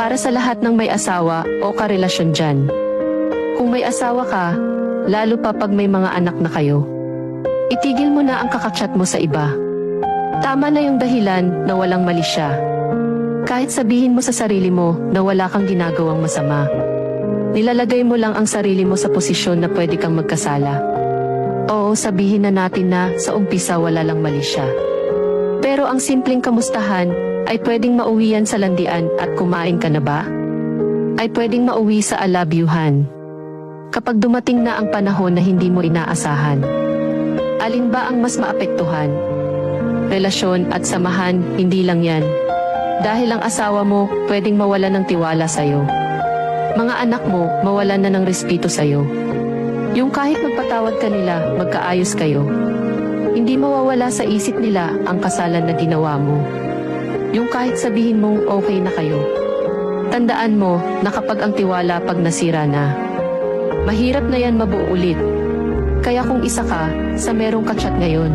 Para sa lahat ng may asawa o karelasyon dyan. Kung may asawa ka, lalo pa pag may mga anak na kayo, itigil mo na ang kakachat mo sa iba. Tama na yung dahilan na walang mali siya. Kahit sabihin mo sa sarili mo na wala kang ginagawang masama, nilalagay mo lang ang sarili mo sa posisyon na pwede kang magkasala. Oo, sabihin na natin na sa umpisa wala lang mali siya. Pero ang simpleng kamustahan ay pwedeng mauwian sa landian at kumain ka na ba? Ay pwedeng mauwi sa I love you-han. Kapag dumating na ang panahon na hindi mo inaasahan, alin ba ang mas maapektuhan? Relasyon at samahan, hindi lang yan. Dahil ang asawa mo pwedeng mawalan ng tiwala sa'yo. Mga anak mo mawalan na ng respeto sa'yo. Yung kahit magpatawad ka nila, magkaayos kayo. Hindi mawawala sa isip nila ang kasalan na ginawa mo. Yung kahit sabihin mong okay na kayo. Tandaan mo na kapag ang tiwala pag nasira na, mahirap na yan mabuo ulit. Kaya kung isa ka sa merong kachat ngayon,